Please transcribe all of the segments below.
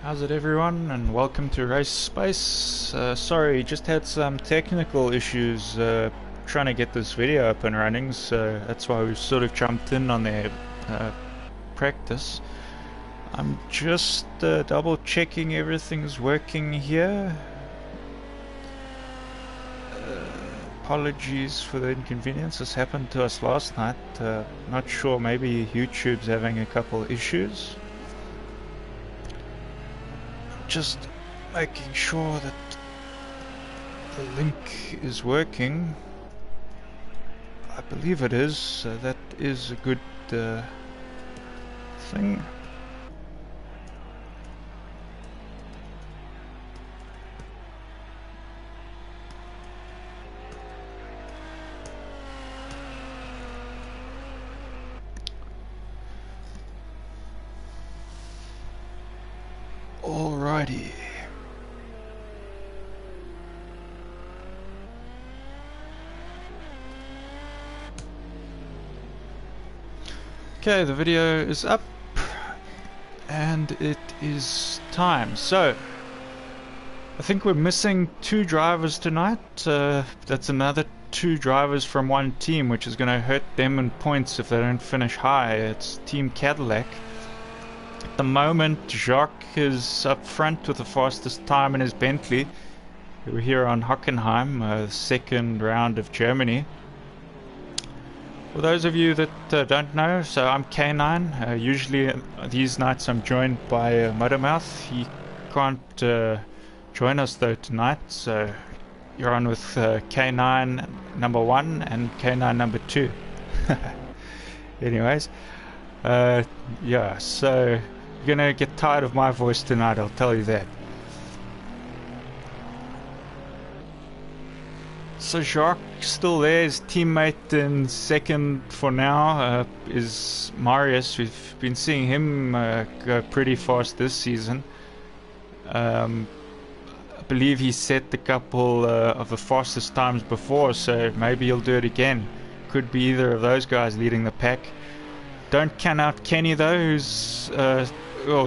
How's it everyone, and welcome to Race Space. Sorry, just had some technical issues trying to get this video up and running, so that's why we've sort of jumped in on their practice. I'm just double checking everything's working here. Apologies for the inconvenience. This happened to us last night. Not sure, maybe YouTube's having a couple issues. Just making sure that the link is working. I believe it is, so that is a good thing. Alrighty. Okay, the video is up and it is time. So I think we're missing two drivers tonight. That's another two drivers from one team, which is going to hurt them in points if they don't finish high. It's Team Cadillac. At the moment, Jacques is up front with the fastest time in his Bentley. We're here on Hockenheim, the second round of Germany. For those of you that don't know, so I'm K9. Usually these nights I'm joined by Motormouth. He can't join us though tonight, so you're on with K9 number 1 and K9 number 2. Anyways, yeah, so you're gonna get tired of my voice tonight, I'll tell you that. So Jacques still there, his teammate in second for now is Marius. We've been seeing him go pretty fast this season. I believe he set a couple of the fastest times before, so maybe he'll do it again. Could be either of those guys leading the pack. Don't count out Kenny though, who's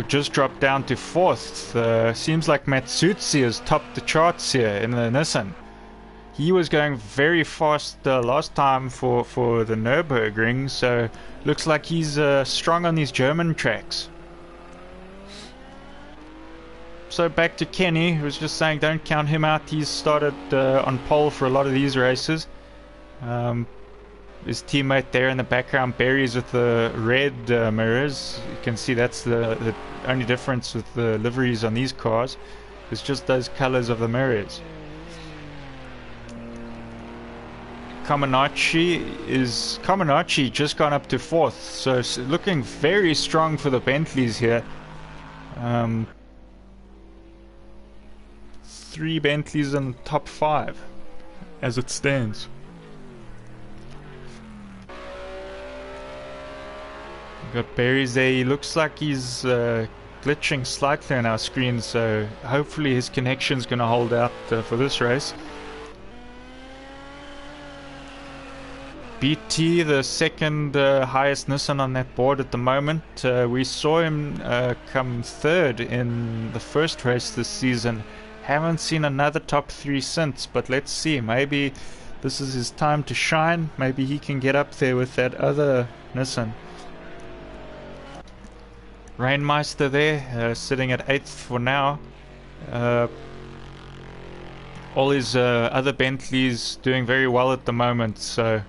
just dropped down to 4th. Seems like Matsutsi has topped the charts here in the Nissan. He was going very fast last time for the Nürburgring, so looks like he's strong on these German tracks. So back to Kenny, who was just saying don't count him out. He's started on pole for a lot of these races. His teammate there in the background, Barry's with the red mirrors. You can see that's the only difference with the liveries on these cars. It's just those colors of the mirrors. Comaneci just gone up to 4th, so looking very strong for the Bentleys here. 3 Bentleys in the top 5 as it stands. Got Barry's there. He looks like he's glitching slightly on our screen, so hopefully his connection's going to hold out for this race. BT, the second highest Nissan on that board at the moment. We saw him come 3rd in the first race this season. Haven't seen another top 3 since, but let's see. Maybe this is his time to shine. Maybe he can get up there with that other Nissan. Rainmeister there, sitting at 8th for now. All his other Bentleys doing very well at the moment, so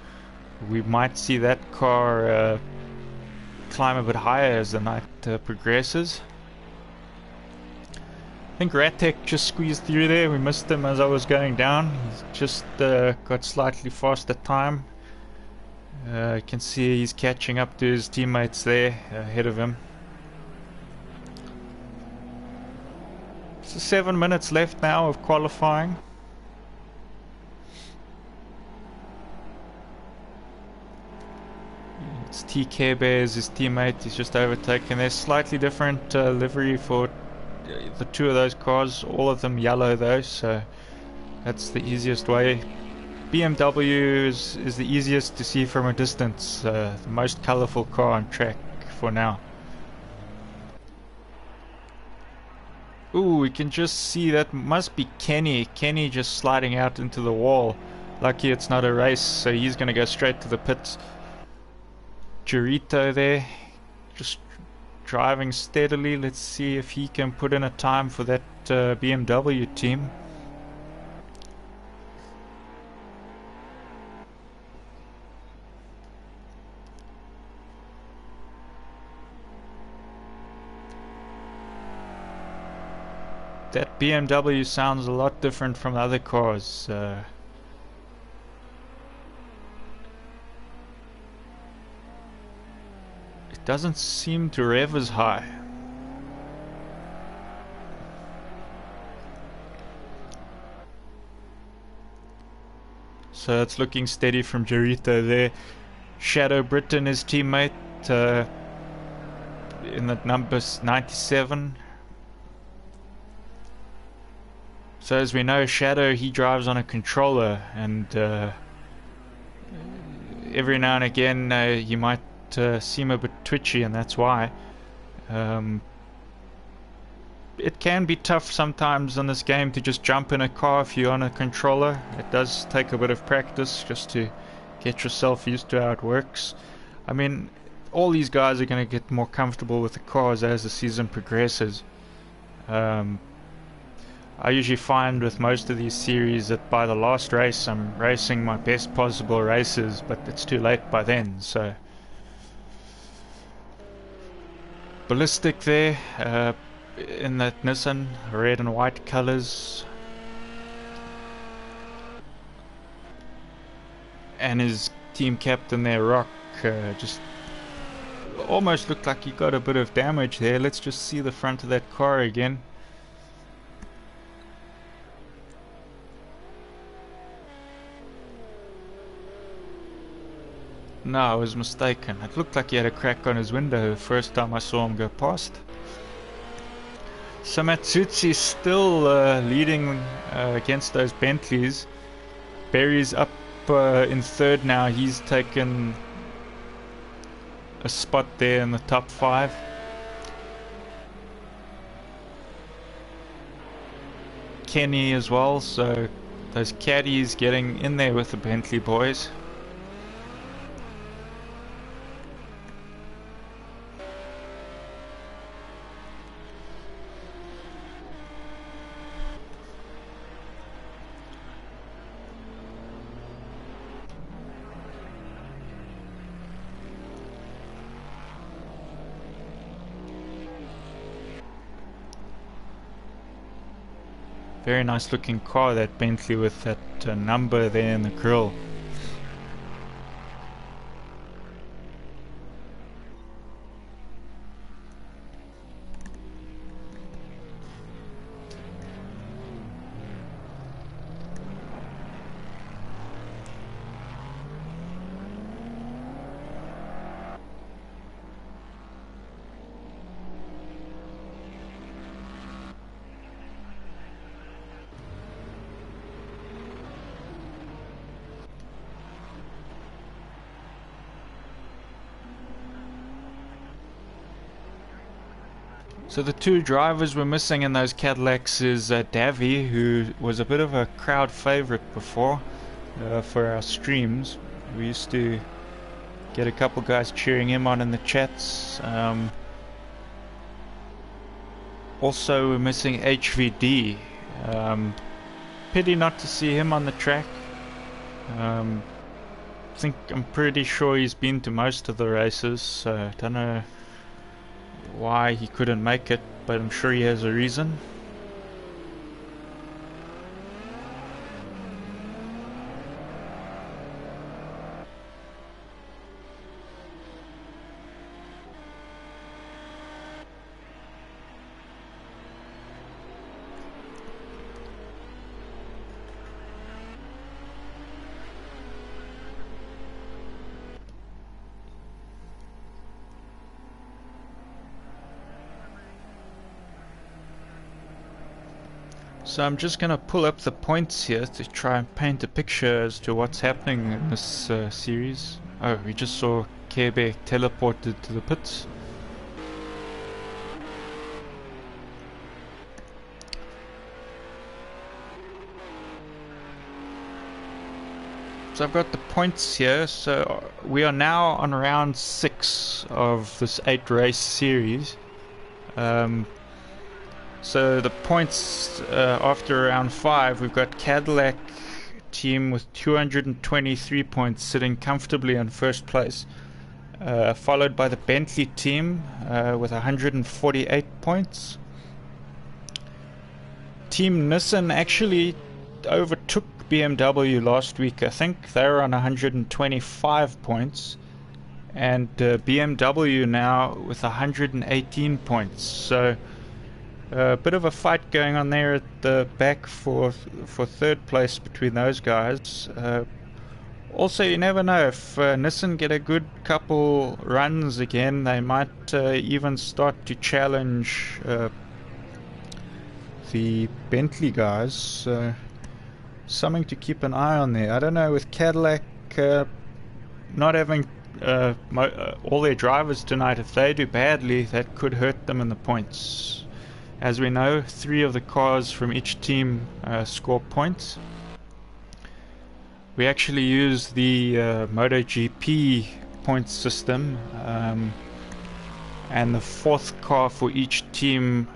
we might see that car climb a bit higher as the night progresses. I think Ratek just squeezed through there. We missed him as I was going down. He's just got slightly faster time. You can see he's catching up to his teammates there ahead of him. So 7 minutes left now of qualifying. It's TK Bears, his teammate. He's just overtaken. There's slightly different livery for the two of those cars. All of them yellow though, so that's the easiest way. BMW is the easiest to see from a distance. The most colorful car on track for now. Ooh, we can just see that must be Kenny. Kenny just sliding out into the wall. Lucky it's not a race, so he's going to go straight to the pits. Jarito there, just driving steadily. Let's see if he can put in a time for that BMW team. That BMW sounds a lot different from the other cars. It doesn't seem to rev as high. So it's looking steady from Jarito there. Shadow Britain, his teammate, in the numbers 97. So as we know, Shadow, he drives on a controller, and every now and again you might seem a bit twitchy, and that's why. It can be tough sometimes in this game to just jump in a car if you're on a controller. It does take a bit of practice just to get yourself used to how it works. I mean, all these guys are going to get more comfortable with the cars as the season progresses. I usually find with most of these series that by the last race I'm racing my best possible races, but it's too late by then. So Ballistic there, in that Nissan, red and white colors, and his team captain there, Rock, just almost looked like he got a bit of damage there. Let's just see the front of that car again. No, I was mistaken. It looked like he had a crack on his window the first time I saw him go past. So Matsutzi's still leading against those Bentleys. Barry's up in third now. He's taken a spot there in the top 5. Kenny as well, so those caddies getting in there with the Bentley boys. Very nice looking car, that Bentley, with that number there in the grille. So the two drivers we're missing in those Cadillacs is Davy, who was a bit of a crowd favorite before for our streams. We used to get a couple guys cheering him on in the chats. Also we're missing HVD. Pity not to see him on the track. I'm pretty sure he's been to most of the races, so I don't know why he couldn't make it, but I'm sure he has a reason. So I'm just gonna pull up the points here to try and paint a picture as to what's happening in this series. Oh, we just saw Kebe teleported to the pits. So I've got the points here. So we are now on round 6 of this 8 race series. So the points after round 5, we've got Cadillac team with 223 points sitting comfortably in first place, followed by the Bentley team with 148 points. Team Nissan actually overtook BMW last week. I think they were on 125 points, and BMW now with 118 points. So a bit of a fight going on there at the back for third place between those guys. Also, you never know, if Nissan get a good couple runs again, they might even start to challenge the Bentley guys. So something to keep an eye on there. I don't know, with Cadillac not having all their drivers tonight, if they do badly, that could hurt them in the points. As we know, 3 of the cars from each team score points. We actually use the MotoGP points system, and the 4th car for each team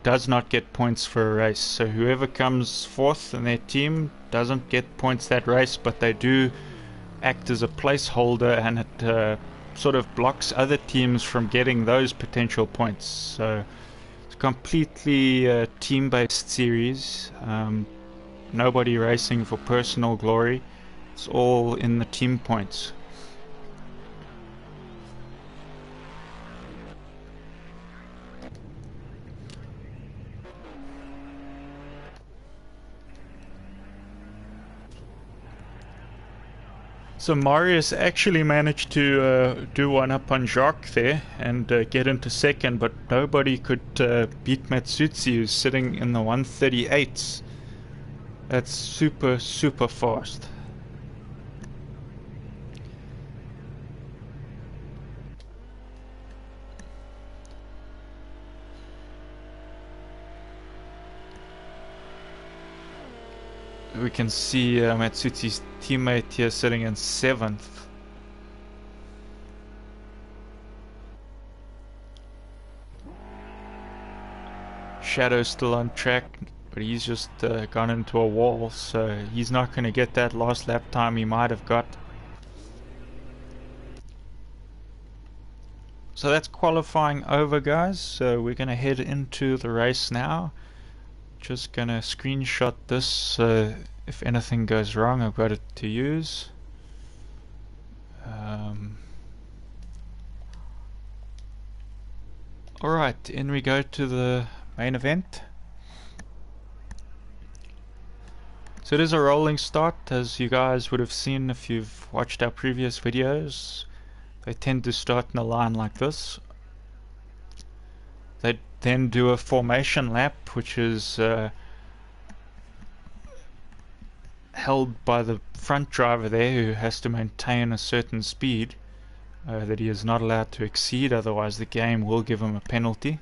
does not get points for a race. So whoever comes 4th in their team doesn't get points that race, but they do act as a placeholder, and it sort of blocks other teams from getting those potential points. So it's a completely team-based series. Nobody racing for personal glory. It's all in the team points. So Marius actually managed to do one up on Jacques there and get into second, but nobody could beat Matsutsi, who's sitting in the 138s. That's super fast. We can see Matsutsi's teammate here sitting in 7th. Shadow's still on track, but he's just gone into a wall, so he's not going to get that last lap time he might have got. So that's qualifying over, guys. So we're going to head into the race now. Just going to screenshot this, so if anything goes wrong I've got it to use. Alright, in we go to the main event. So it is a rolling start, as you guys would have seen if you've watched our previous videos. They tend to start in a line like this. They then do a formation lap, which is held by the front driver there, who has to maintain a certain speed that he is not allowed to exceed, otherwise the game will give him a penalty.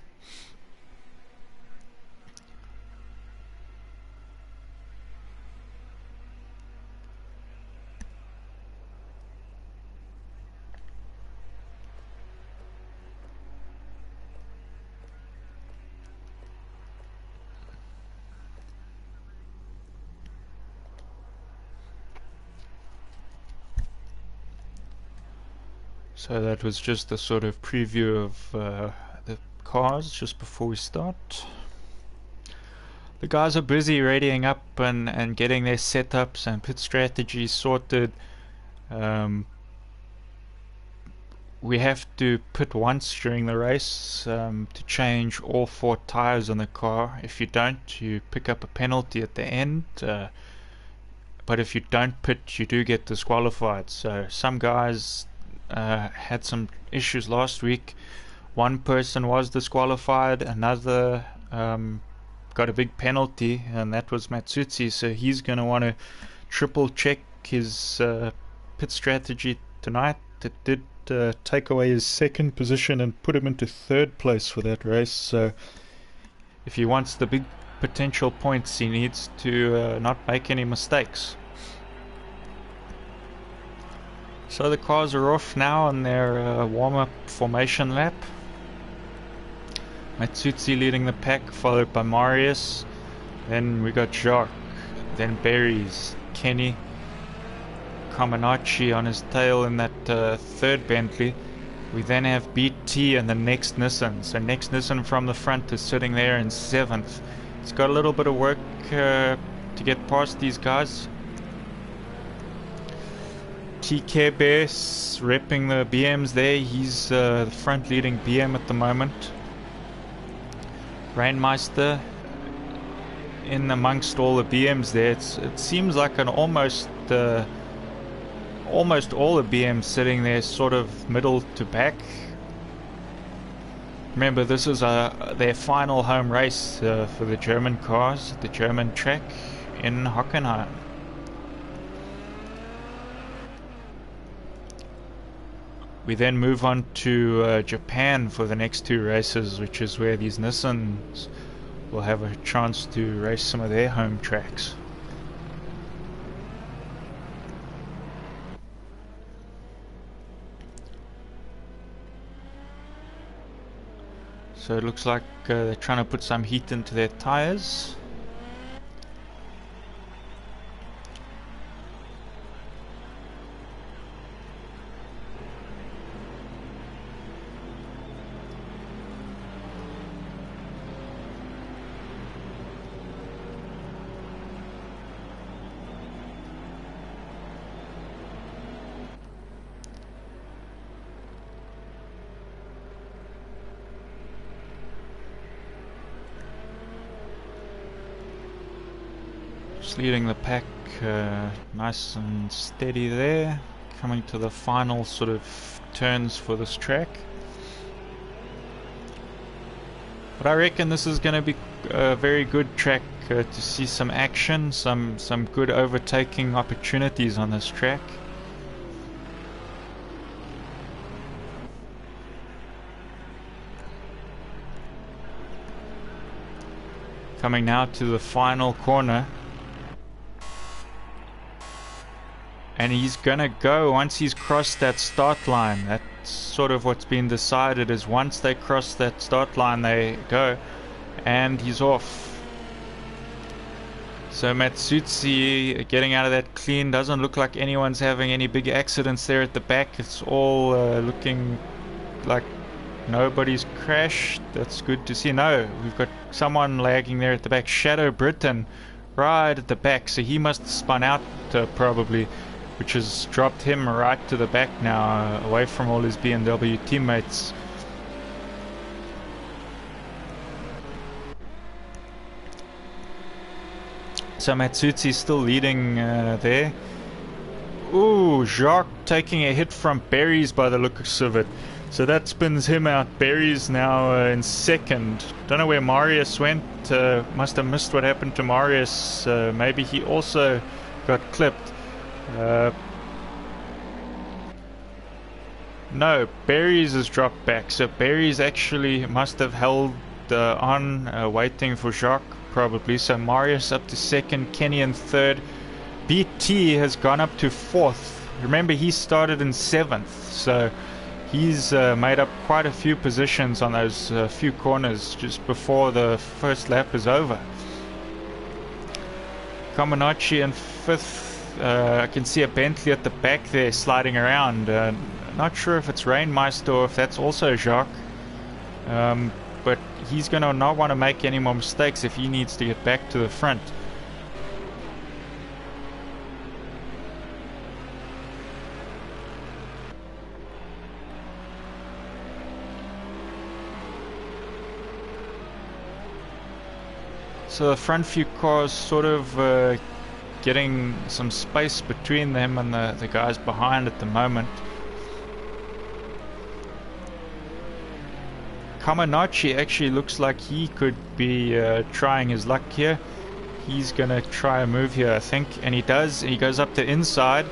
So that was just a sort of preview of the cars just before we start. The guys are busy readying up and getting their setups and pit strategies sorted. We have to pit once during the race to change all 4 tires on the car. If you don't, you pick up a penalty at the end. But if you don't pit, you do get disqualified. So some guys had some issues last week. One person was disqualified, another got a big penalty, and that was Matsutsi, so he's going to want to triple check his pit strategy tonight. It did take away his 2nd position and put him into 3rd place for that race, so if he wants the big potential points, he needs to not make any mistakes. So the cars are off now on their warm-up formation lap. Matsutsi leading the pack, followed by Marius. Then we got Jacques, then Berries, Kenny, Kamenachi on his tail in that third Bentley. We then have BT and the next Nissan. So next Nissan from the front is sitting there in 7th. It's got a little bit of work to get past these guys. TK Bass repping the BMs there. He's the front leading BM at the moment. Rainmeister in amongst all the BMs there. It seems like an almost all the BMs sitting there sort of middle to back. Remember, this is their final home race for the German cars, the German track in Hockenheim. We then move on to Japan for the next 2 races, which is where these Nissans will have a chance to race some of their home tracks. So it looks like they're trying to put some heat into their tires. Leading the pack nice and steady there, coming to the final sort of turns for this track. But I reckon this is going to be a very good track to see some action, some good overtaking opportunities on this track. Coming now to the final corner. And he's gonna go once he's crossed that start line. That's sort of what's been decided, is once they cross that start line they go, and he's off. So Matsutsi getting out of that clean. Doesn't look like anyone's having any big accidents there at the back. It's all looking like nobody's crashed. That's good to see. No, we've got someone lagging there at the back. Shadow Britain right at the back, so he must have spun out probably, which has dropped him right to the back now, away from all his BMW teammates. So Matsutsi still leading there. Ooh, Jacques taking a hit from Berries by the looks of it. So that spins him out. Berries now in 2nd. Don't know where Marius went. Must have missed what happened to Marius. Maybe he also got clipped. No, Berries has dropped back, so Berries actually must have held on, waiting for Jacques probably. So Marius up to 2nd, Kenny in 3rd. BT has gone up to 4th. Remember, he started in 7th, so he's made up quite a few positions on those few corners just before the first lap is over. Kamenachi in 5th. I can see a Bentley at the back there sliding around. Not sure if it's Rainmeister or if that's also Jacques. But he's going to not want to make any more mistakes if he needs to get back to the front. So the front few cars sort of getting some space between them and the guys behind at the moment. Kamenachi actually looks like he could be trying his luck here. He's gonna try a move here, I think, and he does. He goes up the inside,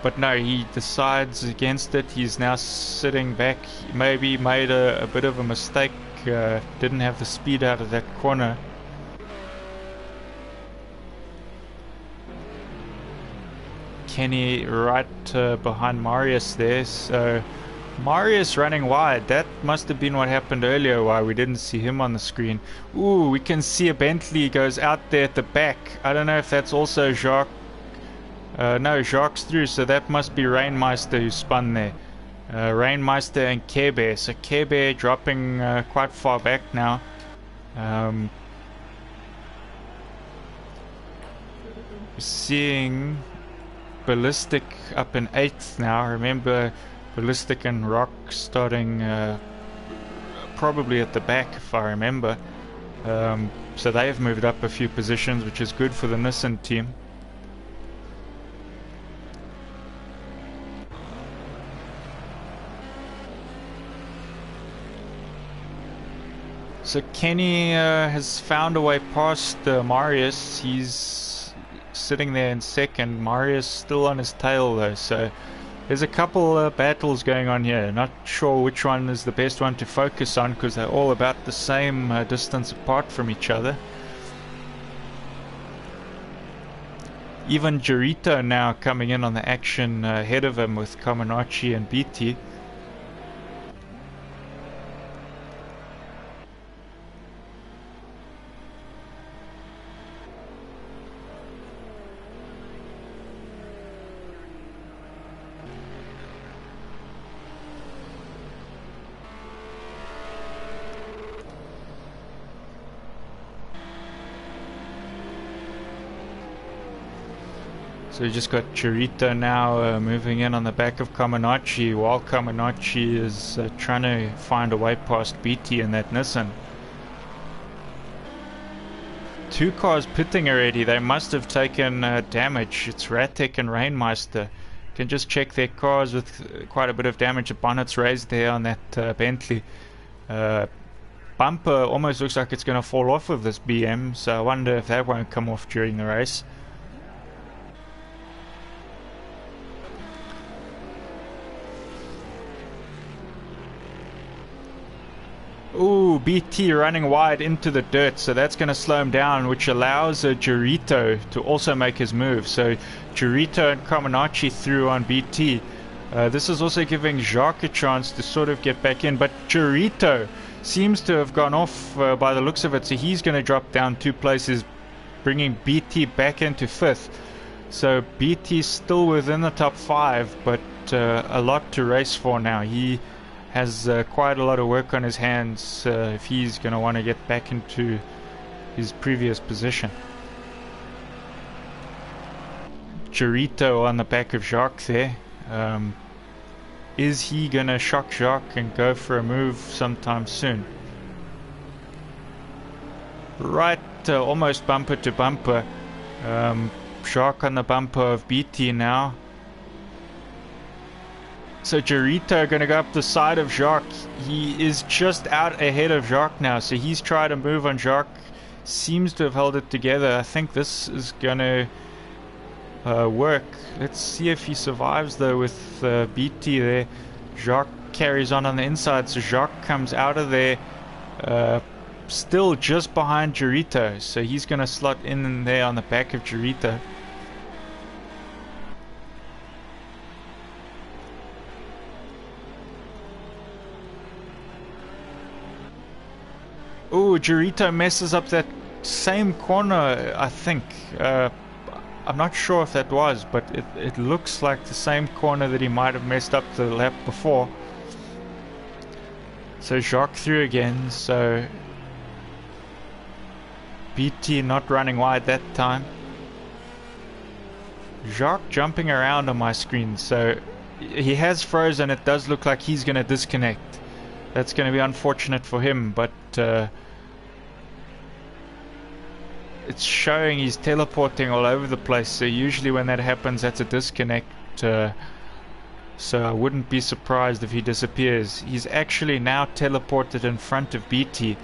but no, he decides against it. He's now sitting back. He maybe made a bit of a mistake, didn't have the speed out of that corner. Kenny right behind Marius there. So Marius running wide. That must have been what happened earlier, why we didn't see him on the screen. Ooh, we can see a Bentley goes out there at the back. I don't know if that's also Jacques. No, Jacques through, so that must be Rainmeister who spun there. Rainmeister and Kebe. So Kebe dropping quite far back now. Seeing Ballistic up in 8th now. Remember, Ballistic and Rock starting probably at the back, if I remember. So they've moved up a few positions, which is good for the Nissan team. So Kenny has found a way past Marius. He's sitting there in 2nd. Marius still on his tail though, so there's a couple battles going on here. Not sure which one is the best one to focus on, because they're all about the same distance apart from each other. Even Jarito now coming in on the action ahead of him with Comaneci and BT. So we just got Chirito now moving in on the back of Comaneci, while Comaneci is trying to find a way past BT in that Nissan. 2 cars pitting already. They must have taken damage. It's Ratek and Rainmeister. You can just check their cars with quite a bit of damage. The bonnet's raised there on that Bentley. Bumper almost looks like it's going to fall off of this BM, so I wonder if that won't come off during the race. Ooh, BT running wide into the dirt, so that's going to slow him down, which allows Jarito to also make his move. So Jarito and Comaneci through on BT. This is also giving Jacques a chance to sort of get back in, but Jarito seems to have gone off by the looks of it, so he's going to drop down 2 places, bringing BT back into 5th. So BT's still within the top 5, but a lot to race for now. He has quite a lot of work on his hands if he's going to want to get back into his previous position. Jarito on the back of Jacques there. Is he going to shock Jacques and go for a move sometime soon? Right, almost bumper to bumper. Jacques on the bumper of BT now. So Jarito going to go up the side of Jacques. He is just out ahead of Jacques now, so he's tried to move on Jacques. Seems to have held it together. I think this is going to work. Let's see if he survives though with BT there. Jacques carries on the inside, so Jacques comes out of there still just behind Jarito, so he's going to slot in there on the back of Jarito. Oh, Jarito messes up that same corner, I think. I'm not sure if that was, but it looks like the same corner that he might have messed up the lap before. So Jacques through again, so BT not running wide that time. Jacques jumping around on my screen, so he has frozen. It does look like he's going to disconnect. That's going to be unfortunate for him, but it's showing he's teleporting all over the place, so usually when that happens that's a disconnect, so I wouldn't be surprised if he disappears. He's actually now teleported in front of BT.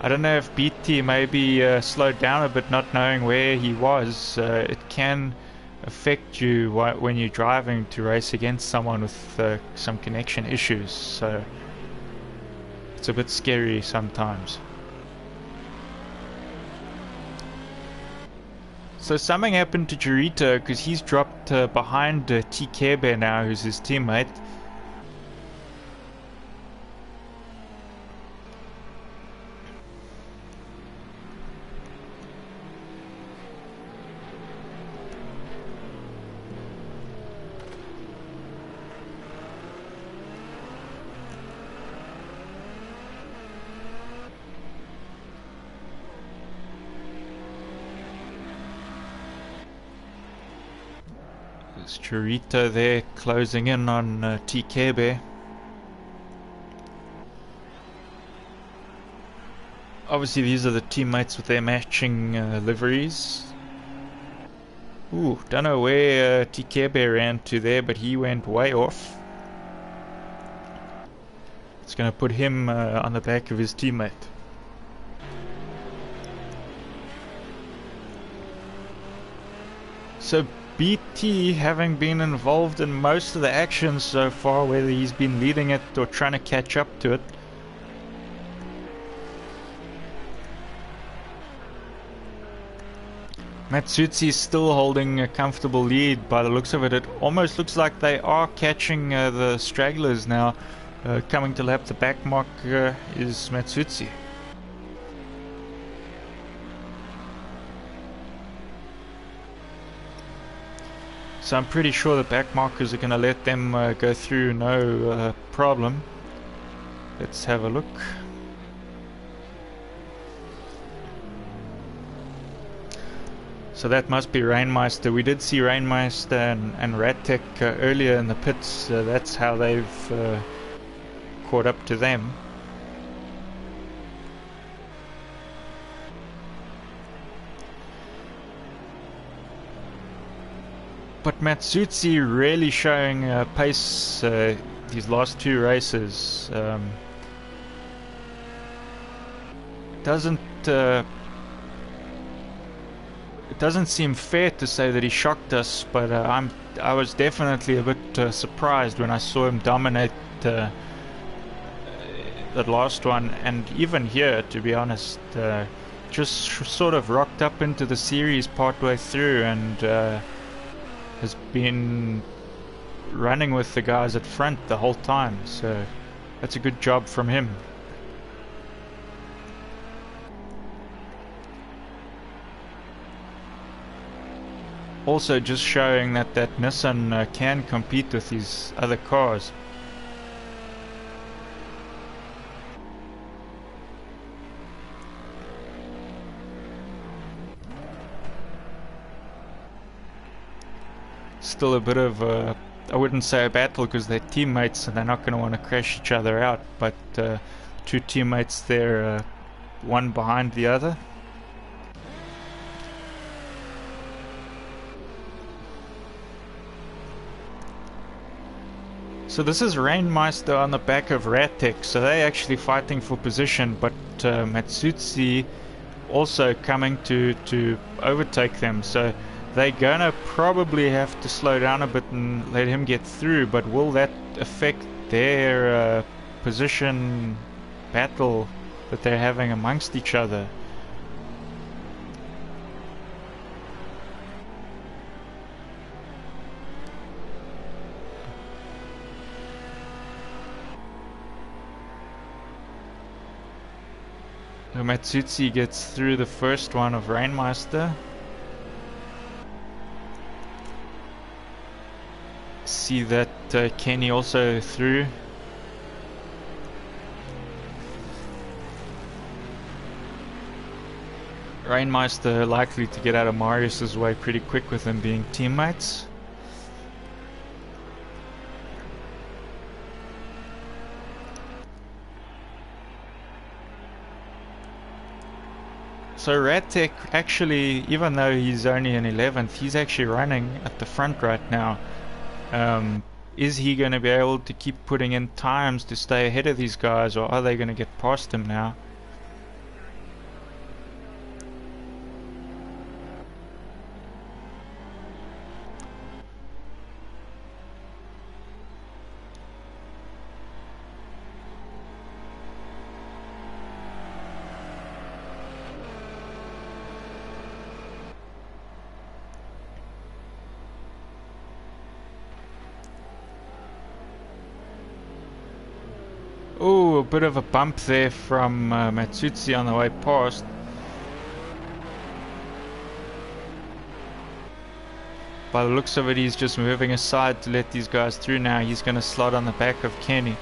I don't know if BT maybe slowed down a bit not knowing where he was. It can affect you when you're driving to race against someone with some connection issues, so it's a bit scary sometimes. So something happened to Jurito because he's dropped behind TKB now, who's his teammate. There's Jurito there closing in on TKB. Obviously these are the teammates with their matching liveries. Ooh, don't know where TKB ran to there, but he went way off. It's going to put him on the back of his teammate. So BT, having been involved in most of the action so far, whether he's been leading it or trying to catch up to it. Matsutzi's still holding a comfortable lead by the looks of it. It almost looks like they are catching the stragglers now. Coming to lap, the back mark is Matsutzi. So I'm pretty sure the back markers are going to let them go through no problem. Let's have a look. So that must be Rainmeister. We did see Rainmeister and Rattech earlier in the pits. That's how they've caught up to them. But Matsutzi really showing pace these last two races. It doesn't seem fair to say that he shocked us, but I was definitely a bit surprised when I saw him dominate the last one, and even here, to be honest, just sort of rocked up into the series partway through and has been running with the guys at front the whole time, so that's a good job from him. Also just showing that Nissan can compete with these other cars. Still a bit of a, I wouldn't say a battle because they're teammates and they're not going to want to crash each other out, but two teammates there, one behind the other. So this is Rainmeister on the back of Rattech, so they're actually fighting for position, but Matsutzi also coming to overtake them, so they're gonna probably have to slow down a bit and let him get through, but will that affect their position battle that they're having amongst each other? Matsutzi gets through the first one of Rainmeister. See that Kenny also through. Rainmeister likely to get out of Marius's way pretty quick with them being teammates. So Rattech actually, even though he's only in 11th, he's actually running at the front right now. Is he going to be able to keep putting in times to stay ahead of these guys, or are they going to get past him now? a bit of a bump there from Matsutsi on the way past. By the looks of it, he's just moving aside to let these guys through now. He's going to slot on the back of Kenny.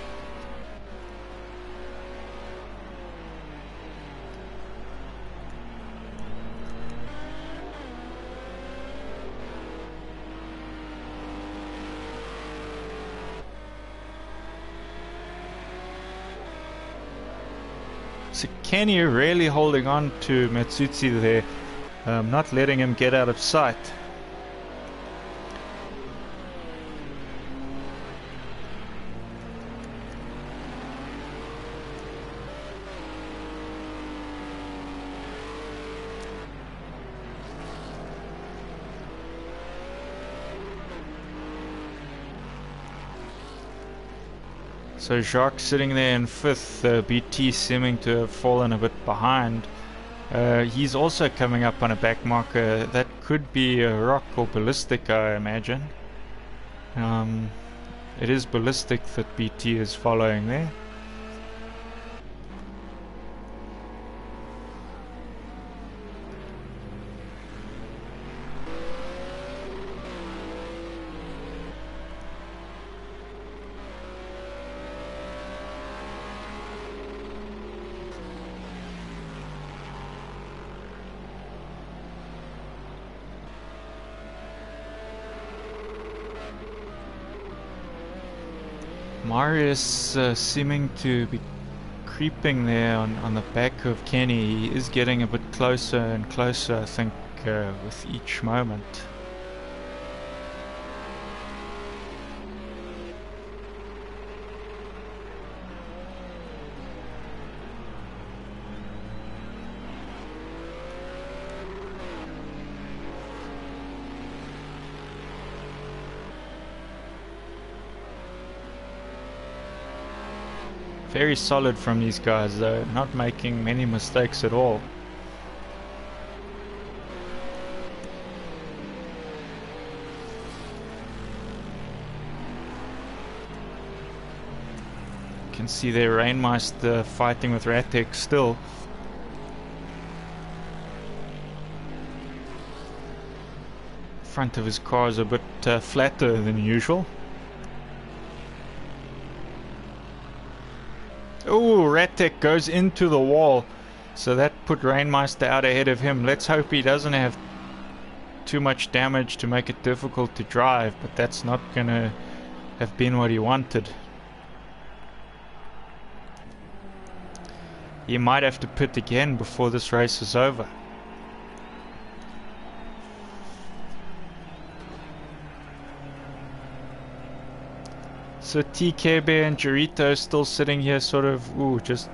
So Kenny really holding on to Matsutsi there, not letting him get out of sight. So Jacques sitting there in 5th, BT seeming to have fallen a bit behind. He's also coming up on a back marker. That could be a Rock or Ballistic, I imagine. It is Ballistic that BT is following there. Marius seeming to be creeping there on the back of Kenny. He is getting a bit closer and closer, I think, with each moment. Very solid from these guys though, not making many mistakes at all. You can see there Rainmeister fighting with Ratek still. Front of his car is a bit flatter than usual. Oh, Ratek goes into the wall, so that put Rainmeister out ahead of him. Let's hope he doesn't have too much damage to make it difficult to drive, but that's not gonna have been what he wanted. He might have to pit again before this race is over. So TKB and Jarito still sitting here sort of, just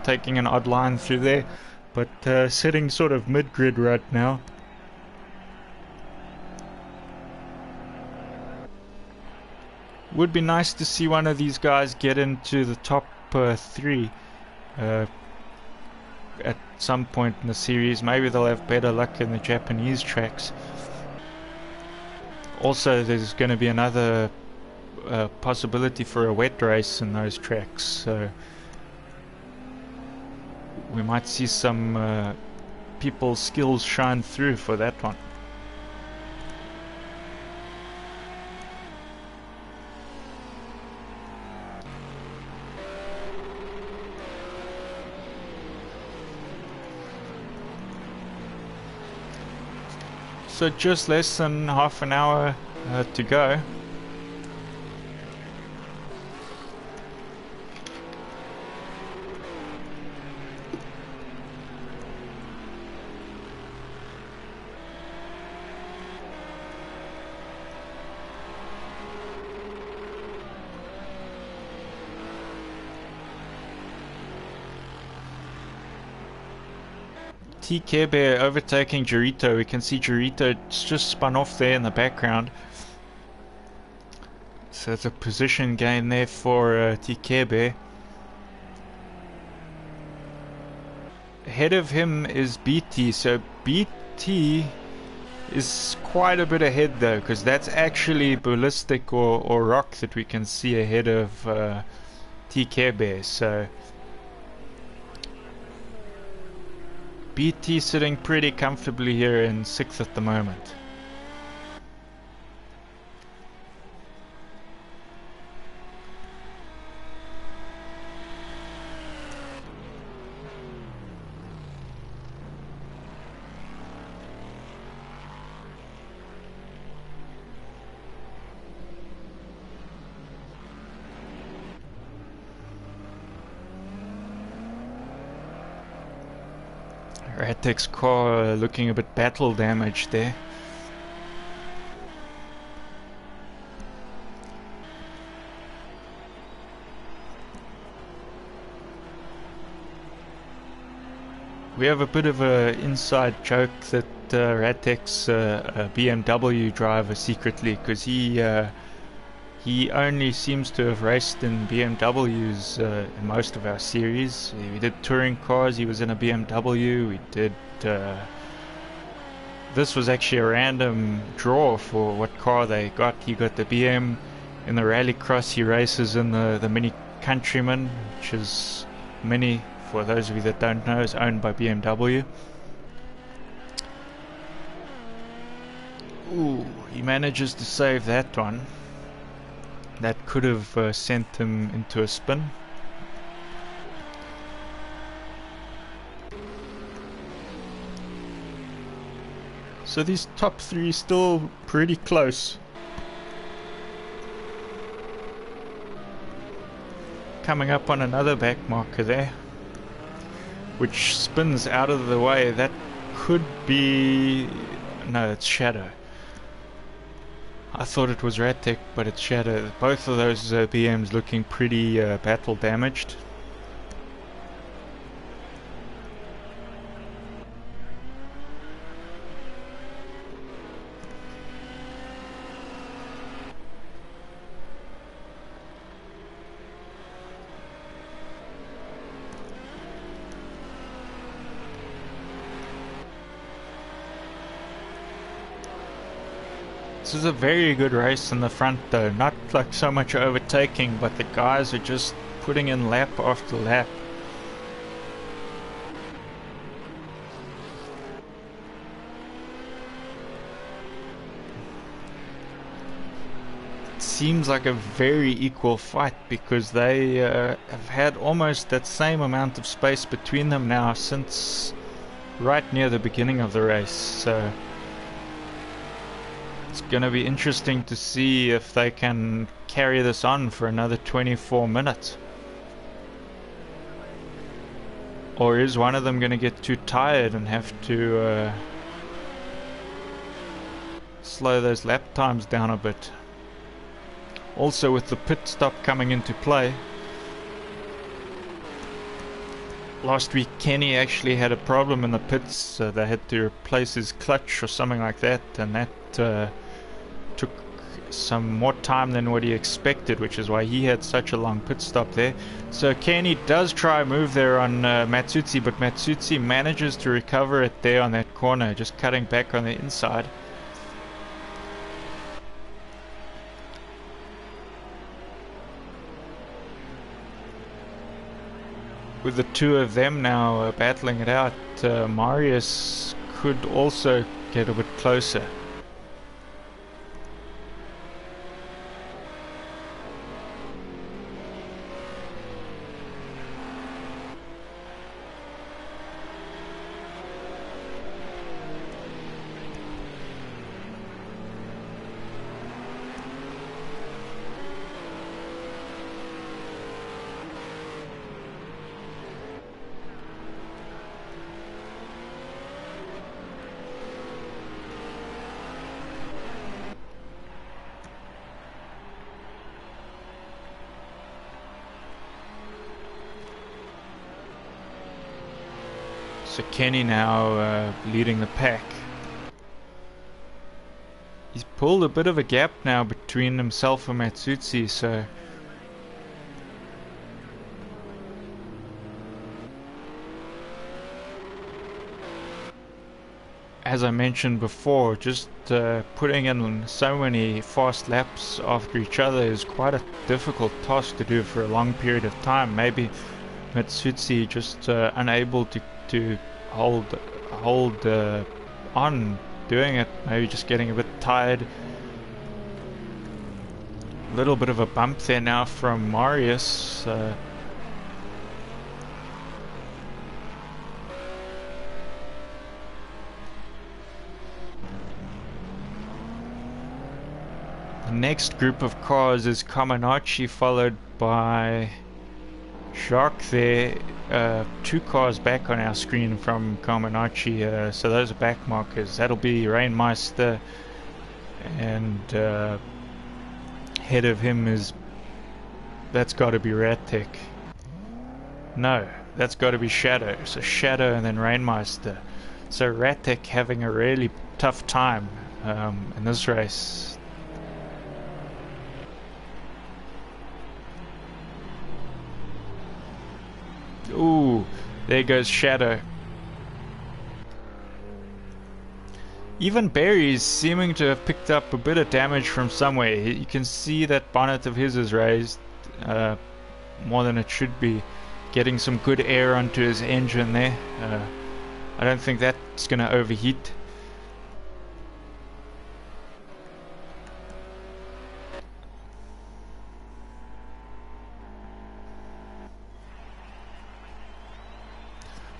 taking an odd line through there, but sitting sort of mid-grid right now. Would be nice to see one of these guys get into the top 3 at some point in the series. Maybe they'll have better luck in the Japanese tracks. Also, there's going to be another possibility for a wet race in those tracks, so we might see some people's skills shine through for that one. So just less than half an hour to go. TKB overtaking Jarito. We can see Jarito just spun off there in the background. So it's a position gain there for TKB. Ahead of him is BT. So BT is quite a bit ahead though, because that's actually Ballistic or Rock that we can see ahead of TK Bear. So BT sitting pretty comfortably here in 6th at the moment. Ratek's car looking a bit battle damaged there. We have a bit of an inside joke that Ratek's a BMW driver secretly, because he only seems to have raced in BMWs in most of our series. We did touring cars, he was in a BMW. We did this was actually a random draw for what car they got. He got the BM. In the rallycross he races in the Mini Countryman, which is Mini, for those of you that don't know, is owned by BMW. Ooh, he manages to save that one. That could have sent him into a spin. So these top three still pretty close. Coming up on another back marker there, which spins out of the way. That could be... no, it's Shadow. I thought it was Ratek, but it's Shadow. Both of those BMs looking pretty battle damaged. This is a very good race in the front though, not like so much overtaking, but the guys are just putting in lap after lap. It seems like a very equal fight, because they have had almost that same amount of space between them now since right near the beginning of the race. So it's going to be interesting to see if they can carry this on for another 24 minutes. Or is one of them going to get too tired and have to slow those lap times down a bit? Also, with the pit stop coming into play, last week Kenny actually had a problem in the pits. They had to replace his clutch or something like that, and that took some more time than what he expected, which is why he had such a long pit stop there. So Kenny does try a move there on Matsutsi, but Matsutsi manages to recover it there on that corner, just cutting back on the inside. With the two of them now battling it out, Marius could also get a bit closer. So Kenny now leading the pack. He's pulled a bit of a gap now between himself and Matsutsi, so as I mentioned before, just putting in so many fast laps after each other is quite a difficult task to do for a long period of time. Maybe Matsutsi just unable to hold on doing it, maybe just getting a bit tired. A little bit of a bump there now from Marius. The next group of cars is Comaneci, followed by Jacques there. 2 cars back on our screen from Comaneci, so those are back markers. That'll be Rainmeister, and ahead of him that's got to be Ratek. No, that's got to be Shadow. So Shadow and then Rainmeister. So Ratek having a really tough time in this race. Ooh, there goes Shadow. Even Barry's seeming to have picked up a bit of damage from somewhere. You can see that bonnet of his is raised more than it should be, getting some good air onto his engine there. I don't think that's going to overheat.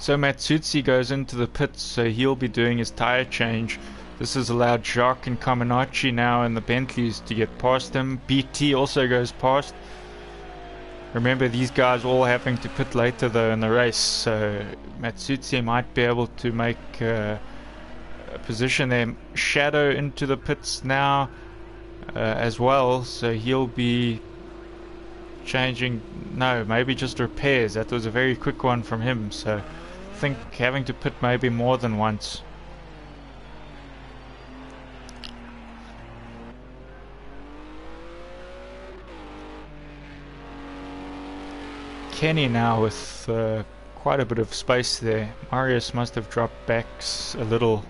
So Matsutsi goes into the pits, so he'll be doing his tire change. This has allowed Jacques and Comaneci now in the Bentleys to get past him. BT also goes past. Remember, these guys all having to pit later though in the race, so Matsutsi might be able to make a position there. Shadow into the pits now as well, so he'll be changing. No, maybe just repairs. That was a very quick one from him, so I think having to pit maybe more than once. Kenny now with quite a bit of space there. Marius must have dropped back a little.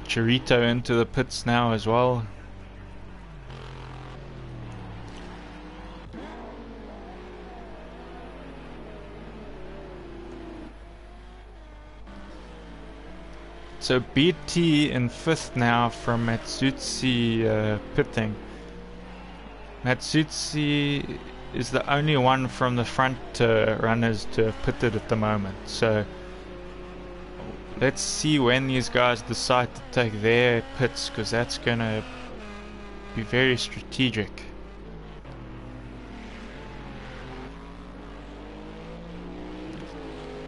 Chirito into the pits now as well. So BT in 5th now from Matsutsi pitting. Matsutsi is the only one from the front runners to have pitted at the moment. So let's see when these guys decide to take their pits, because that's going to be very strategic.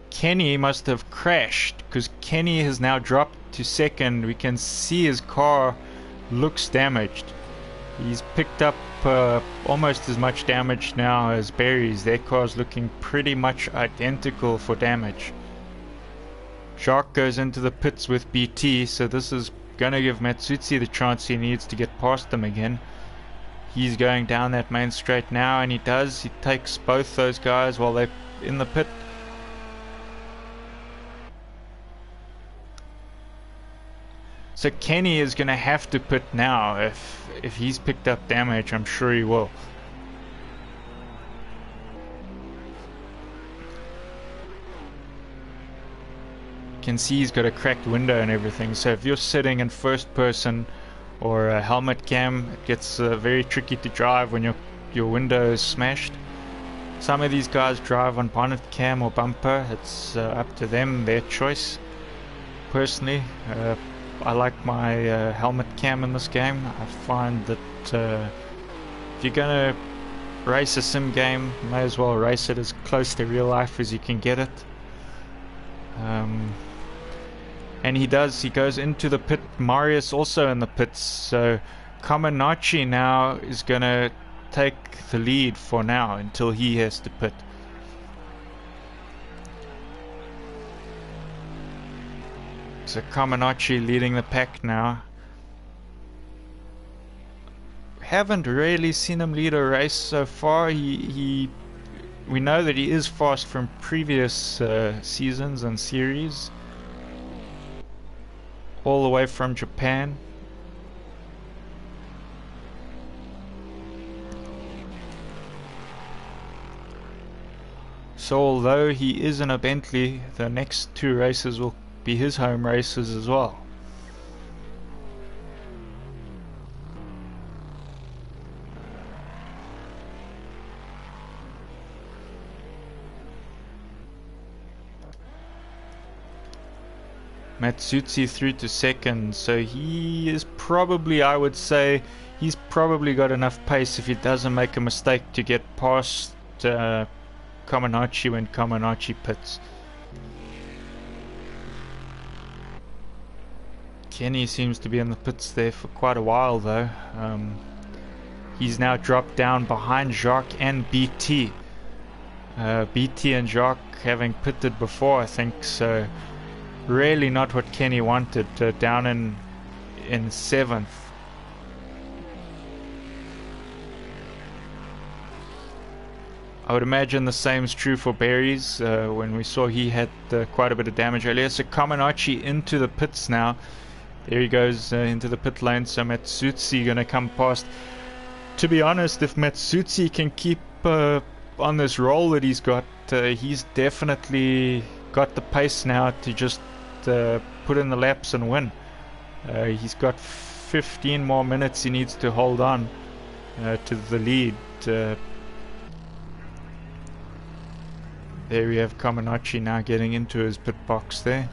Kenny must have crashed, because Kenny has now dropped to 2nd. We can see his car looks damaged. He's picked up almost as much damage now as Barry's. Their car's looking pretty much identical for damage. Jacques goes into the pits with BT, so this is going to give Matsutsi the chance he needs to get past them again. He's going down that main straight now, and he does. He takes both those guys while they're in the pit. So Kenny is going to have to pit now. If he's picked up damage, I'm sure he will. Can see he's got a cracked window and everything, so if you're sitting in first person or a helmet cam, it gets very tricky to drive when your window is smashed. Some of these guys drive on bonnet cam or bumper. It's up to them, their choice. Personally, I like my helmet cam in this game. I find that if you're gonna race a sim game, you may as well race it as close to real life as you can get it. And he goes into the pit. Marius also in the pits, so Comaneci now is gonna take the lead for now until he has to pit. So Kamenachi leading the pack now. Haven't really seen him lead a race so far. We know that he is fast from previous seasons and series, all the way from Japan. So although he is in a Bentley, the next two races will be his home races as well. Matsutsi through to second, so he is probably, I would say, he's probably got enough pace if he doesn't make a mistake to get past Kamenachi when Kamenachi pits. Kenny seems to be in the pits there for quite a while though. He's now dropped down behind Jacques and BT. BT and Jacques having pitted before, I think, so really not what Kenny wanted, down in 7th. I would imagine the same is true for Berries, when we saw he had quite a bit of damage earlier. So Kamenachi into the pits now. There he goes into the pit lane, so Matsutsi going to come past. To be honest, if Matsutsi can keep on this roll that he's got, he's definitely got the pace now to just put in the laps and win. He's got 15 more minutes he needs to hold on to the lead. There we have Kamenachi now getting into his pit box there.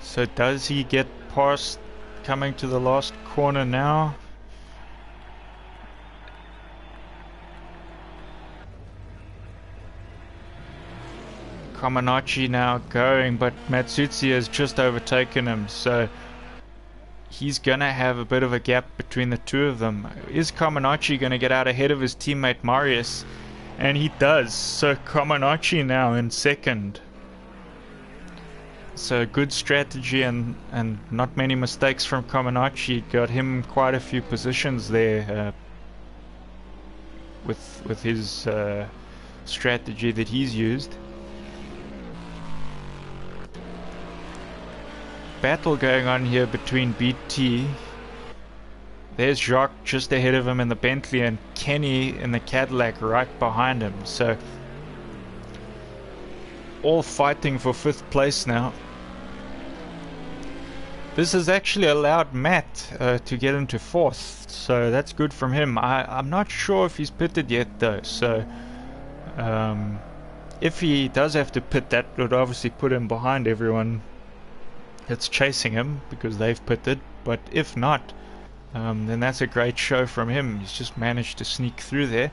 So does he get past, coming to the last corner now? Kamenachi now going, but Matsutsi has just overtaken him, so he's gonna have a bit of a gap between the two of them. Is Kamenachi gonna get out ahead of his teammate Marius? And he does, so Kamenachi now in second. So good strategy and not many mistakes from Kamenachi got him quite a few positions there with his strategy that he's used. Battle going on here between BT. There's Jacques just ahead of him in the Bentley and Kenny in the Cadillac right behind him. So all fighting for 5th place now. This has actually allowed Matt to get into 4th, so that's good from him. I'm not sure if he's pitted yet though, so if he does have to pit, that would obviously put him behind everyone that's chasing him because they've pitted. But if not, then that's a great show from him. He's just managed to sneak through there.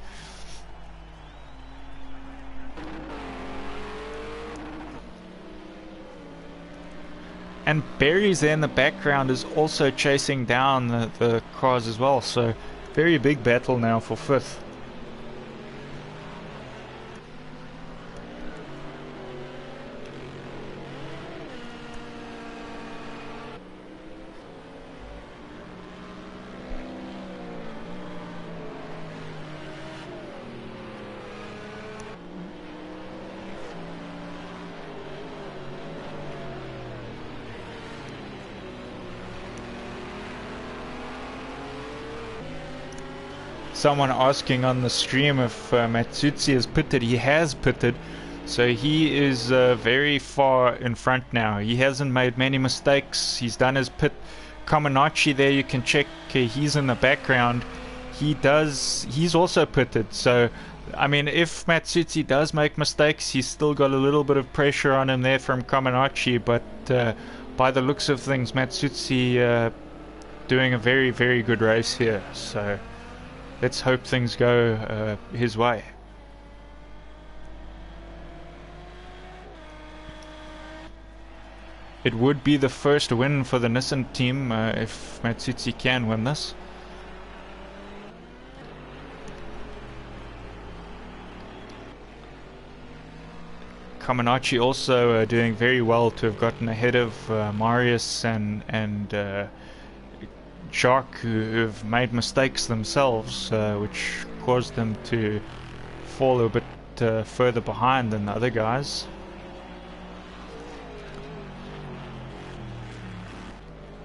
And Berries there in the background is also chasing down the cars as well, so very big battle now for 5th. Someone asking on the stream if Matsutsi has pitted. He has pitted, so he is very far in front now. He hasn't made many mistakes. He's done his pit. Kamenachi there, you can check, he's in the background. He's also pitted, so I mean, if Matsutsi does make mistakes, he's still got a little bit of pressure on him there from Kamenachi, but by the looks of things, Matsutsi doing a very, very good race here, so let's hope things go his way. It would be the first win for the Nissan team if Matsutsi can win this. Comaneci also doing very well to have gotten ahead of Marius and Jacques, who have made mistakes themselves, which caused them to fall a bit further behind than the other guys.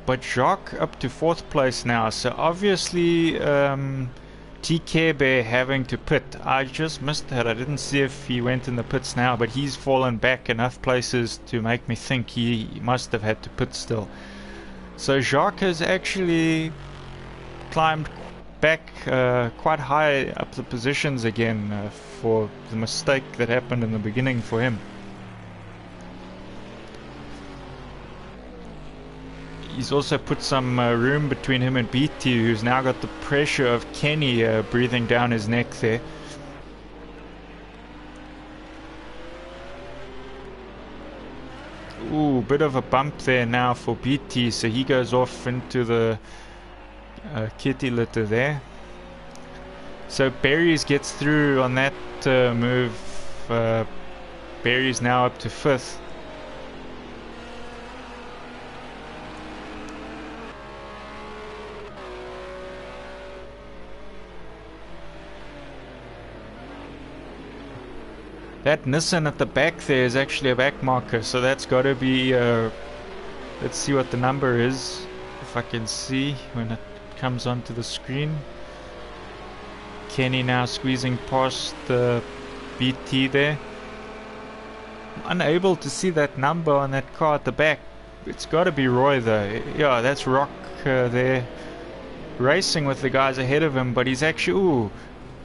But Jacques up to 4th place now, so obviously TK Bear having to pit. I just missed that. I didn't see if he went in the pits now, but he's fallen back enough places to make me think he must have had to pit still. So Jacques has actually climbed back quite high up the positions again for the mistake that happened in the beginning for him. He's also put some room between him and BT, who's now got the pressure of Kenny breathing down his neck there. Ooh, bit of a bump there now for BT, so he goes off into the kitty litter there. So Berries gets through on that move. Berries now up to 5th. That Nissan at the back there is actually a back marker, so that's got to be, let's see what the number is, if I can see when it comes onto the screen. Kenny now squeezing past the BT there. I'm unable to see that number on that car at the back. It's got to be Roy though. Yeah, that's Rock there, racing with the guys ahead of him, but he's actually, ooh,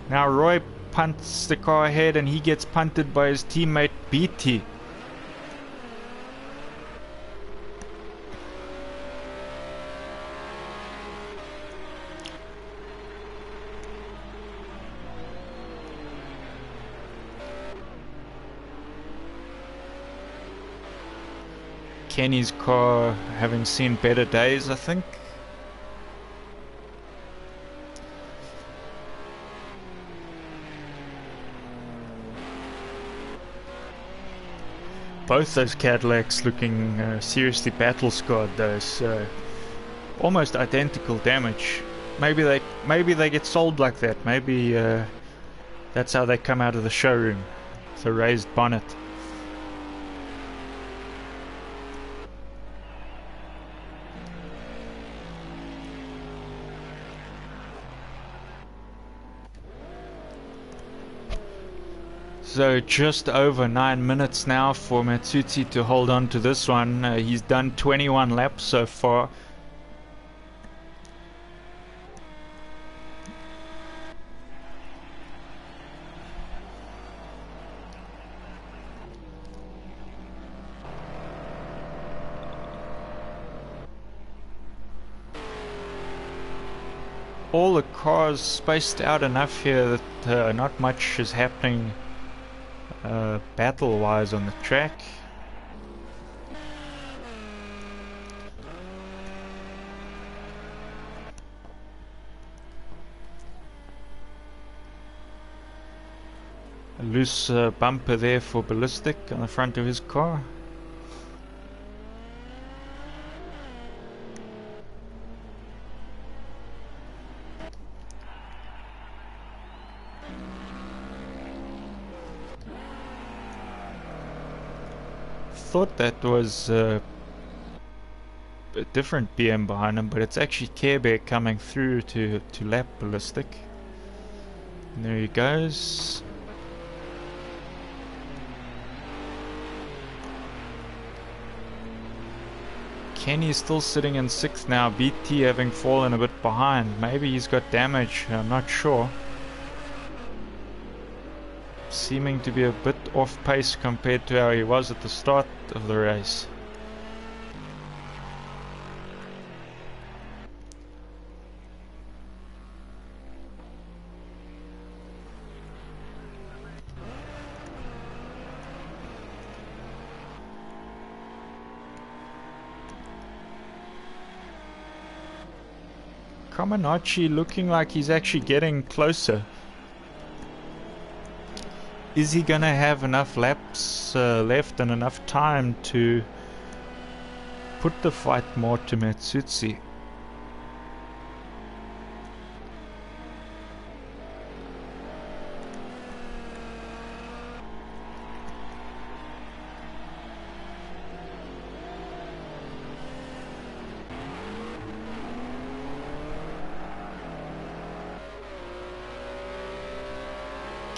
now Roy punts the car ahead and he gets punted by his teammate BT. Kenny's car having seen better days, I think. Both those Cadillacs looking seriously battle scarred though, so almost identical damage. Maybe they get sold like that. Maybe that's how they come out of the showroom. It's a raised bonnet. So just over 9 minutes now for Matsuti to hold on to this one. He's done 21 laps so far. All the cars spaced out enough here that not much is happening battle wise on the track. A loose bumper there for Ballistic on the front of his car. Thought that was a different BM behind him, but it's actually Care Bear coming through to lap Ballistic. And there he goes. Kenny's still sitting in 6th now, BT having fallen a bit behind. Maybe he's got damage, I'm not sure. Seeming to be a bit off pace compared to how he was at the start of the race. Comaneci looking like he's actually getting closer. is he gonna have enough laps left and enough time to put the fight more to Matsutsi?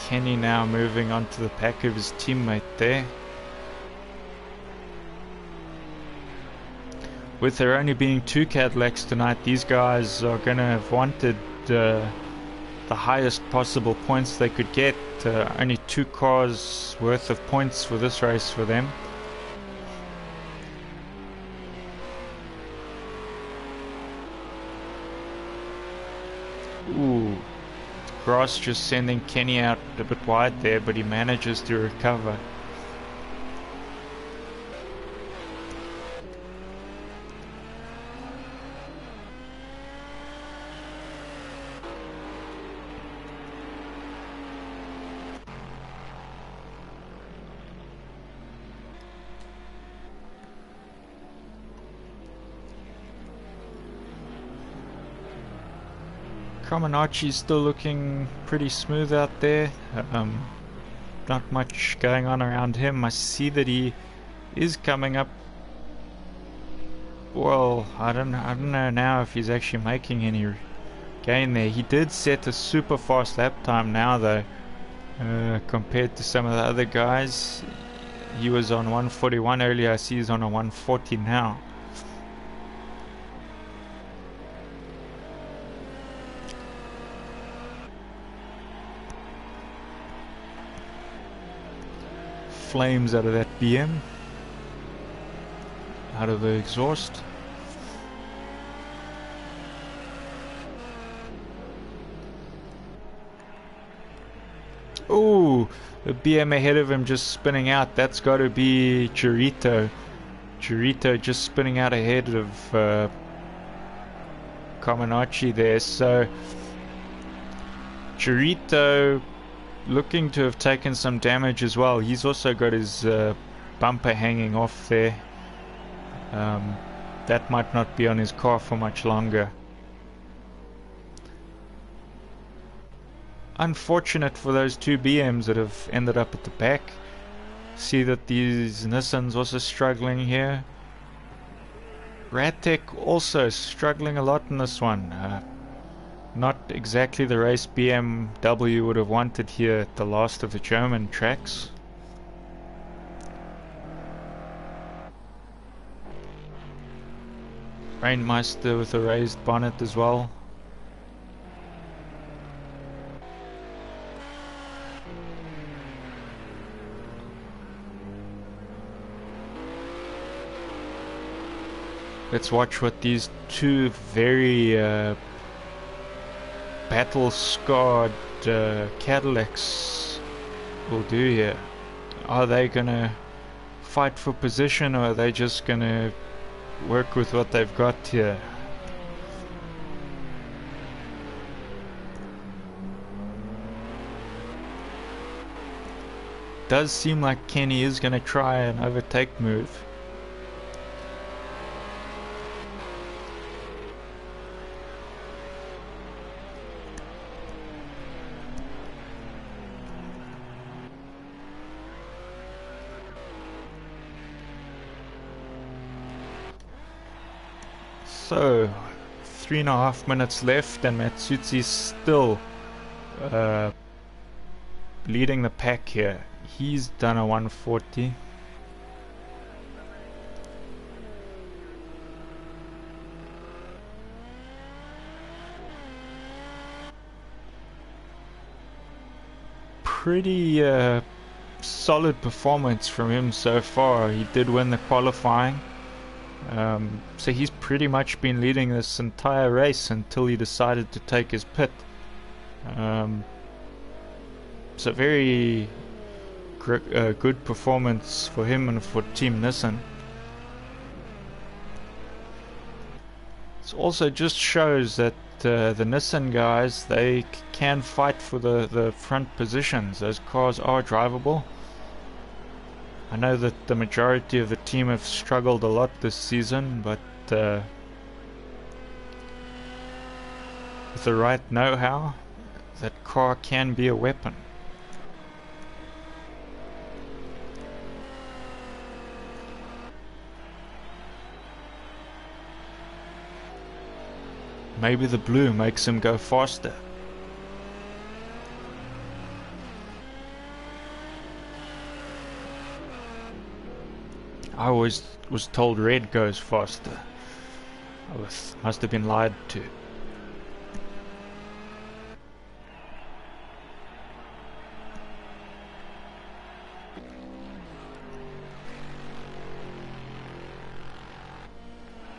Kenny now moving on to the back of his teammate there. With there only being 2 Cadillacs tonight, these guys are going to have wanted the highest possible points they could get. Only 2 cars worth of points for this race for them. Ooh. Grass just sending Kenny out a bit wide there, but he manages to recover. Comaneci's still looking pretty smooth out there. Not much going on around him. I see that he is coming up. Well, I don't know now if he's actually making any gain there. He did set a super fast lap time now though, compared to some of the other guys. He was on 141 earlier. I see he's on a 140 now. Flames out of that BM, out of the exhaust. Oh, the BM ahead of him just spinning out. That's got to be Chirito. Chirito just spinning out ahead of Comaneci there. So Chirito looking to have taken some damage as well. He's also got his bumper hanging off there. That might not be on his car for much longer. Unfortunate for those 2 BMs that have ended up at the back. See that these Nissans also struggling here. Radtech also struggling a lot in this one. Not exactly the race BMW would have wanted here at the last of the German tracks. Rainmeister with a raised bonnet as well. Let's watch what these 2 very battle-scarred Cadillacs will do here. Are they gonna fight for position, or are they just gonna work with what they've got here? Does seem like Kenny is gonna try an overtake move. So, 3.5 minutes left, and Matsutzi's still leading the pack here. He's done a 140. Pretty solid performance from him so far. He did win the qualifying. So he's pretty much been leading this entire race until he decided to take his pit. So very good performance for him and for Team Nissan. It also just shows that the Nissan guys, they can fight for the front positions. Those cars are drivable. I know that the majority of the team have struggled a lot this season, but with the right know-how, that car can be a weapon. Maybe the blue makes him go faster. I always was told red goes faster. Must have been lied to.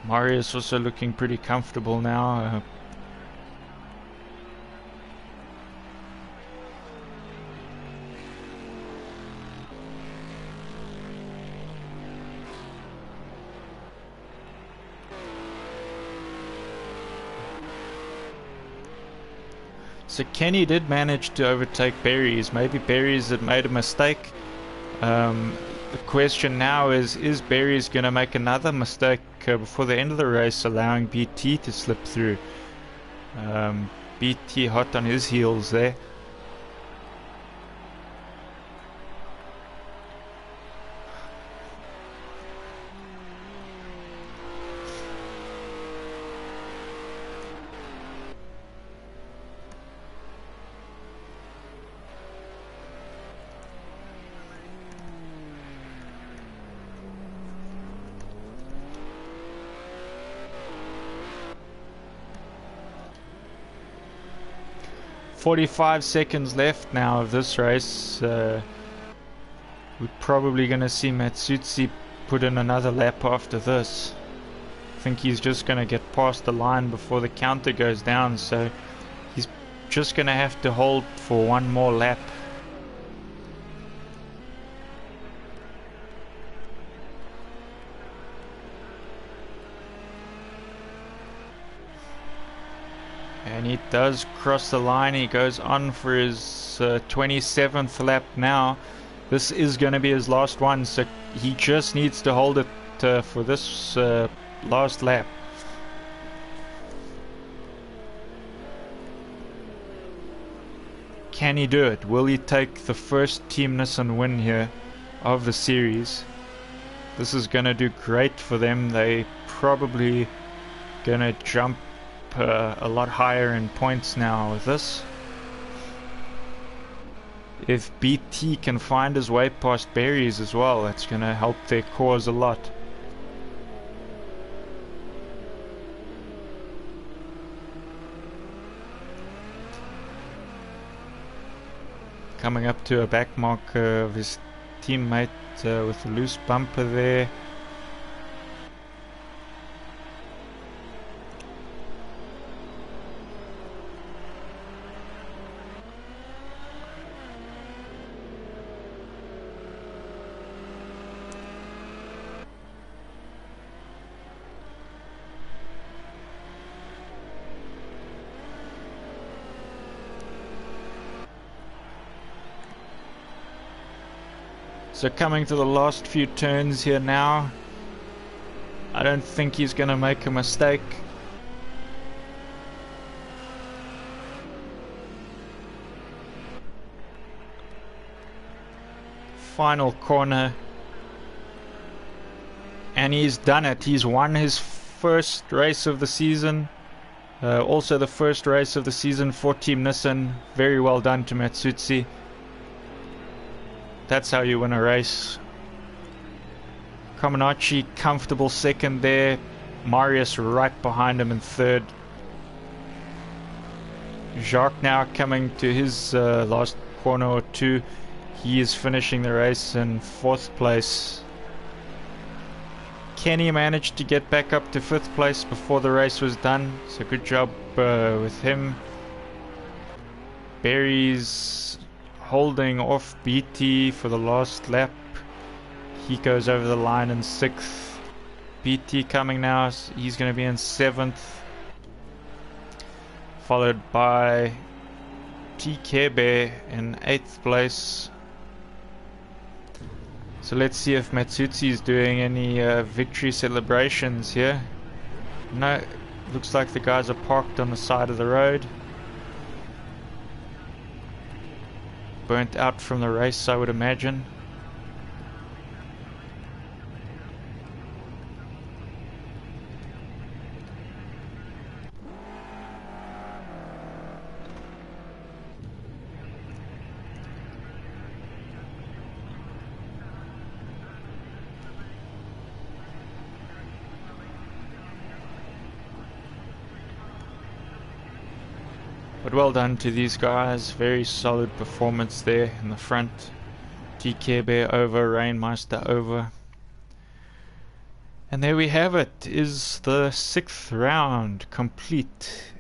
Marius also looking pretty comfortable now. So Kenny did manage to overtake Berries. Maybe Berries had made a mistake. The question now is Berries going to make another mistake before the end of the race, allowing BT to slip through? BT hot on his heels there. "45 seconds left now of this race. We're probably going to see Matsutsi put in another lap after this. I think he's just going to get past the line before the counter goes down, so he's just going to have to hold for one more lap." And he does cross the line. He goes on for his 27th lap now. This is going to be his last one, so he just needs to hold it for this last lap. Can he do it? Will he take the first Team Nissan win here of the series? This is going to do great for them. They probably going to jump a lot higher in points now with this. If BT can find his way past Berries as well, that's going to help their cause a lot. Coming up to a back mark of his teammate with a loose bumper there. So coming to the last few turns here now, I don't think he's going to make a mistake. Final corner, and he's done it. He's won his first race of the season, also the first race of the season for Team Nissan. Very well done to Matsutsi. That's how you win a race. Comaneci comfortable second there. Marius right behind him in third. Jacques now coming to his last corner or two. He is finishing the race in fourth place. Kenny managed to get back up to fifth place before the race was done, so good job with him. Berries holding off BT for the last lap. He goes over the line in sixth. BT coming now, he's going to be in seventh. followed by TKB in 8th place. So let's see if Matsutsi is doing any victory celebrations here. No, looks like the guys are parked on the side of the road. Burnt out from the race, I would imagine. But well done to these guys, very solid performance there in the front. TKB over, Rainmeister over. And there we have it, is the 6th round complete.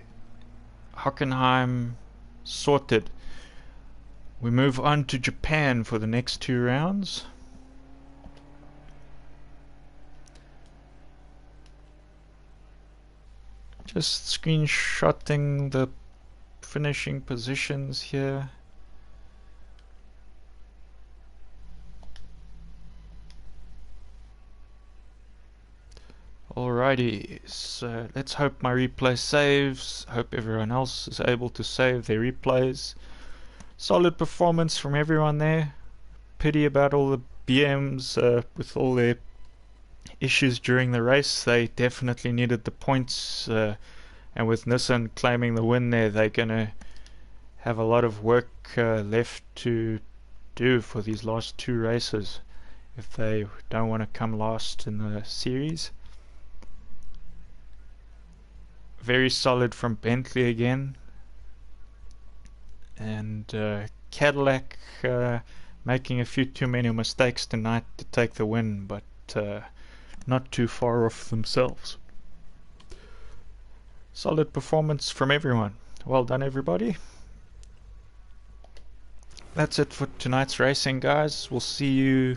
Hockenheim sorted. We move on to Japan for the next 2 rounds. Just screenshotting the finishing positions here. Alrighty, so let's hope my replay saves. Hope everyone else is able to save their replays. Solid performance from everyone there. Pity about all the BMs with all their issues during the race. They definitely needed the points, and with Nissan claiming the win there, they're gonna have a lot of work left to do for these last 2 races if they don't want to come last in the series. Very solid from Bentley again, and Cadillac making a few too many mistakes tonight to take the win, but not too far off themselves. Solid performance from everyone. Well done, everybody. That's it for tonight's racing, guys. We'll see you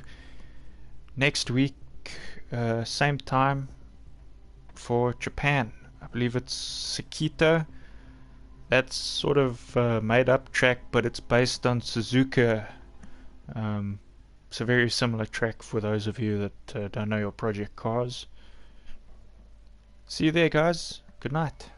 next week, same time, for Japan. I believe it's Sekita. That's sort of made up track, but it's based on Suzuka. It's a very similar track for those of you that don't know your project cars. See you there, guys. Good night.